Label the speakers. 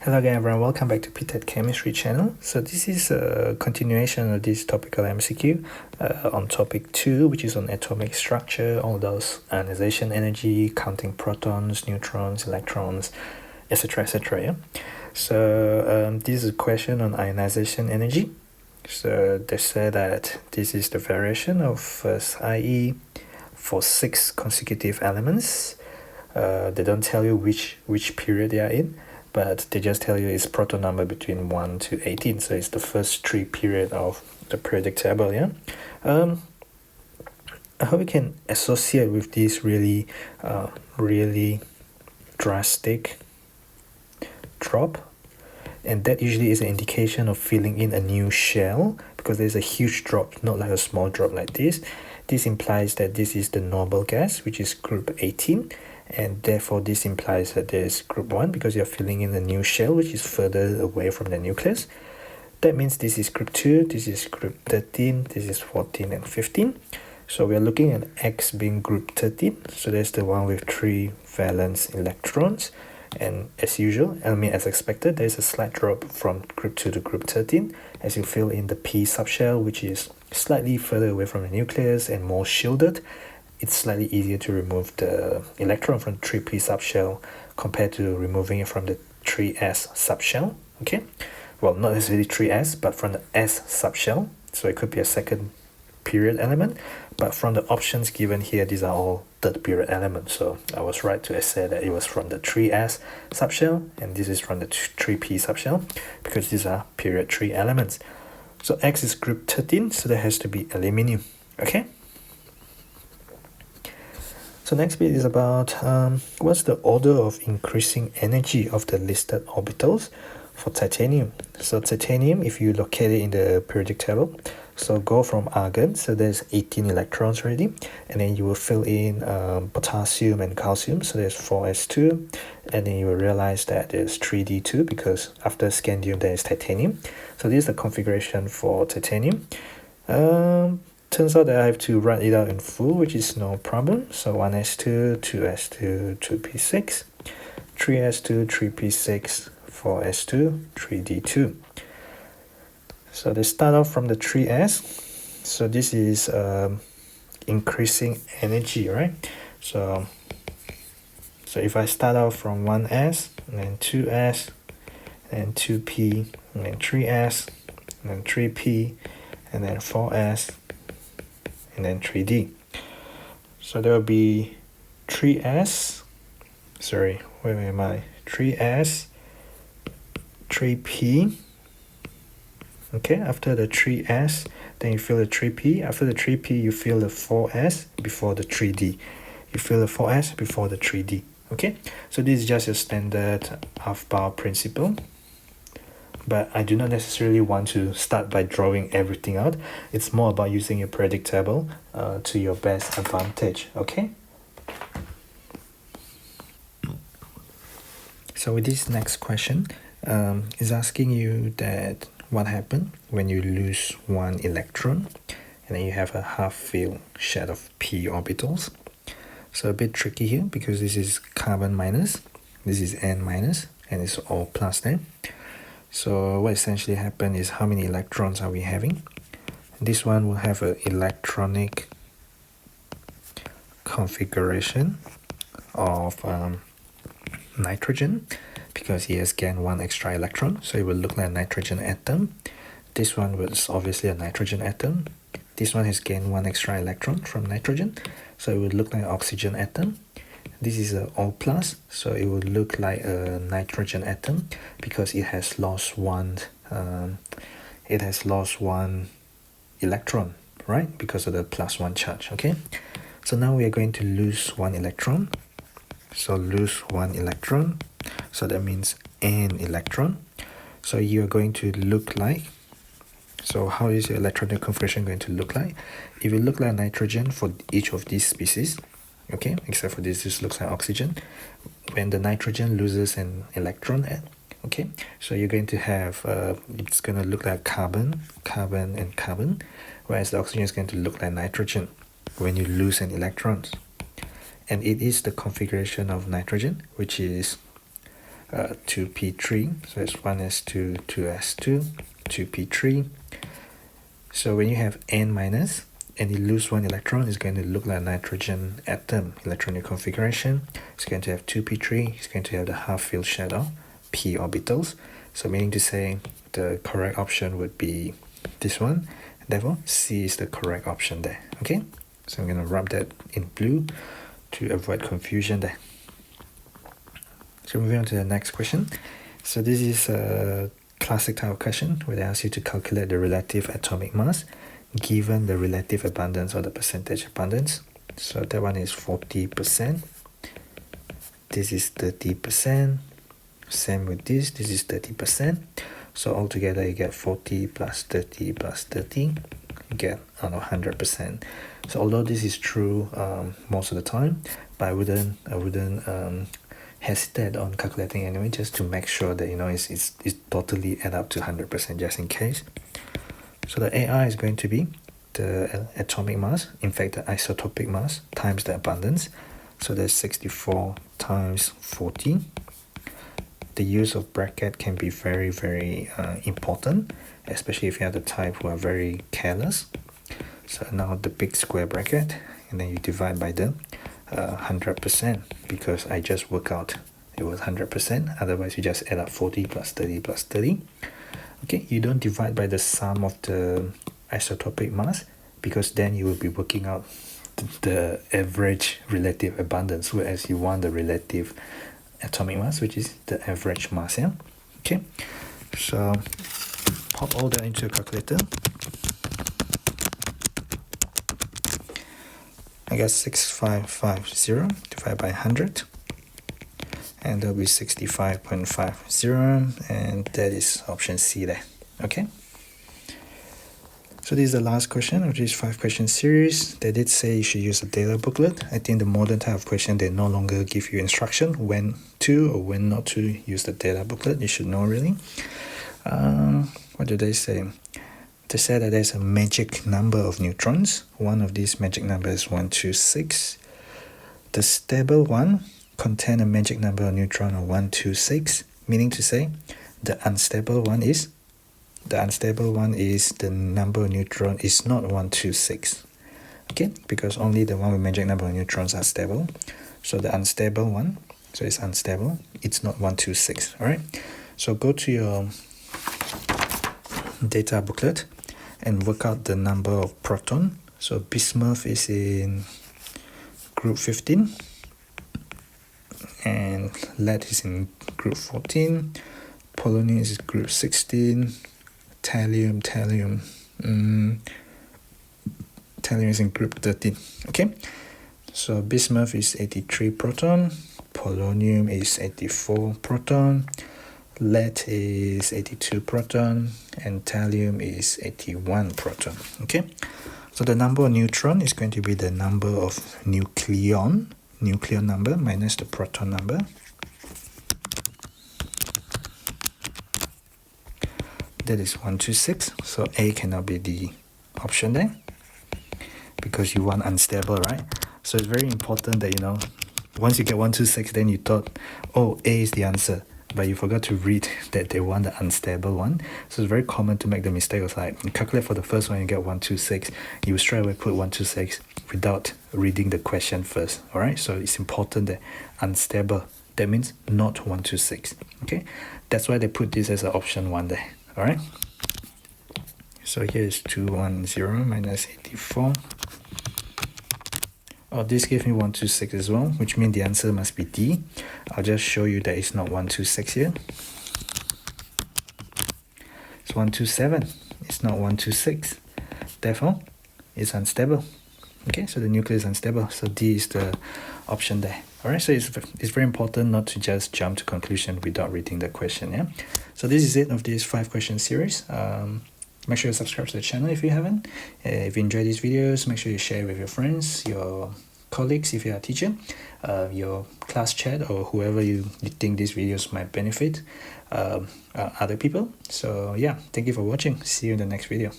Speaker 1: Hello again everyone, welcome back to ptet.chemistry channel. So this is a continuation of this topical MCQ on topic 2, which is on atomic structure, all those ionization energy, counting protons, neutrons, electrons, etc. etc. Yeah? So this is a question on ionization energy. So they say that this is the variation of first IE for 6 consecutive elements. They don't tell you which period they are in, but they just tell you it's proton number between 1 to 18, so it's the first 3 period of the periodic table. Yeah, I hope you can associate with this really drastic drop, and that usually is an indication of filling in a new shell, because there's a huge drop, not like a small drop like this. This implies that this is the noble gas, which is group 18, and therefore this implies that there's group 1 because you're filling in a new shell which is further away from the nucleus. That means this is group 2, this is group 13, this is 14 and 15. So we are looking at X being group 13, so that's the one with 3 valence electrons. And as usual, as expected, there's a slight drop from group 2 to group 13 as you fill in the P subshell, which is slightly further away from the nucleus and more shielded. It's slightly easier to remove the electron from 3p subshell compared to removing it from the 3s subshell. Okay, well, not necessarily 3s, but from the s subshell. So it could be a second period element, but from the options given here, these are all third period elements. So I was right to say that it was from the 3s subshell, and this is from the 3p subshell, because these are period 3 elements. So X is group 13, so there has to be aluminium. Okay. So next bit is about what's the order of increasing energy of the listed orbitals for titanium. So titanium, if you locate it in the periodic table, so go from argon, so there's 18 electrons already, and then you will fill in potassium and calcium, so there's 4s2, and then you will realize that there's 3d2 because after scandium there is titanium. So this is the configuration for titanium. Turns out that I have to write it out in full, which is no problem. So 1s2, 2s2, 2p6, 3s2, 3p6, 4s2, 3d2. So they start off from the 3s. So this is increasing energy, right? So if I start off from 1s, and then 2s, and 2p, and then 3s, and then 3p, and then 4s, and then 3d. So there will be 3s, sorry, where am I? 3s, 3p. Okay, after the 3s, then you fill the 3p. After the 3p, you fill the 4s before the 3d. You fill the 4s before the 3d. Okay, so this is just a standard half-bar principle. But I do not necessarily want to start by drawing everything out. It's more about using your periodic table to your best advantage, okay? So with this next question, is asking you that what happened when you lose one electron and then you have a half-filled set of p orbitals. So a bit tricky here because this is carbon minus, this is n minus, and it's all plus there. So what essentially happened is how many electrons are we having? This one will have an electronic configuration of nitrogen because he has gained one extra electron, so it will look like a nitrogen atom. This one was obviously a nitrogen atom. This one has gained one extra electron from nitrogen, so it would look like an oxygen atom. This is a O plus, so it would look like a nitrogen atom because it has lost one. Electron, right? Because of the +1 charge. Okay. So now we are going to lose one electron. So lose one electron. So that means n electron. So you are going to look like. So how is your electronic configuration going to look like? It will look like nitrogen for each of these species. Okay, except for this looks like oxygen. When the nitrogen loses an electron, okay, so you're going to have, it's going to look like carbon, carbon, and carbon, whereas the oxygen is going to look like nitrogen when you lose an electron. And it is the configuration of nitrogen, which is 2p3. So it's 1s2, 2s2, 2p3. So when you have n minus and you lose one electron, it's going to look like a nitrogen atom electronic configuration. It's going to have 2p3. It's going to have the half-filled shadow, p orbitals. So meaning to say the correct option would be this one. Therefore, C is the correct option there. Okay, so I'm going to rub that in blue to avoid confusion there. So moving on to the next question. So this is a classic type of question where they ask you to calculate the relative atomic mass given the relative abundance or the percentage abundance. So that one is 40%. This is 30%. Same with this is 30%. So altogether you get 40 plus 30 plus 30, you get 100%. So although this is true most of the time, but I wouldn't hesitate on calculating anyway, just to make sure that it's totally add up to 100% just in case. So the AI is going to be the atomic mass, in fact the isotopic mass times the abundance. So that's 64 times 40. The use of bracket can be very, very important, especially if you have the type who are very careless. So now the big square bracket, and then you divide by the 100%, because I just work out it was 100%. Otherwise, you just add up 40 plus 30 plus 30. Okay, you don't divide by the sum of the isotopic mass, because then you will be working out the average relative abundance, whereas you want the relative atomic mass, which is the average mass. Yeah. Okay, so pop all that into a calculator. I got 6550 divided by 100, and that'll be 65.50, and that is option C there. Okay, so this is the last question of this 5-question series. They did say you should use a data booklet. I think the modern type of question, they no longer give you instruction when to or when not to use the data booklet. You should know really. What do they say? They said that there's a magic number of neutrons. One of these magic numbers is 126. The stable one contain a magic number of neutron of 126, meaning to say the unstable one is the number of neutron is not 126. Okay, because only the one with magic number of neutrons are stable. So the unstable one, so it's unstable, it's not 126. All right, so go to your data booklet and work out the number of proton. So bismuth is in group 15 and lead is in group 14, polonium is group 16, thallium is in group 13. Okay, so bismuth is 83 proton, polonium is 84 proton, lead is 82 proton, and thallium is 81 proton. Okay, so the number of neutron is going to be the number of nucleon number minus the proton number. That is 126, so A cannot be the option there because you want unstable, right? So it's very important that once you get 126, then you thought, oh, A is the answer, but you forgot to read that they want the unstable one. So it's very common to make the mistake of like, you calculate for the first one, you get 126, you straight away put 126 without reading the question first. All right, so it's important that unstable, that means not 126. Okay, that's why they put this as an option 1 there. All right, so here is 210 minus 84. Oh, this gives me 126 as well, which means the answer must be D. I'll just show you that it's not 126 here. It's 127. It's not 126. Therefore, it's unstable. Okay, so the nucleus is unstable. So D is the option there. All right, so it's very important not to just jump to conclusion without reading the question. Yeah. So this is it of this 5-question series. Make sure you subscribe to the channel if you haven't. If you enjoy these videos, make sure you share with your friends, your colleagues if you're a teacher, your class chat, or whoever you think these videos might benefit other people. So yeah, thank you for watching. See you in the next video.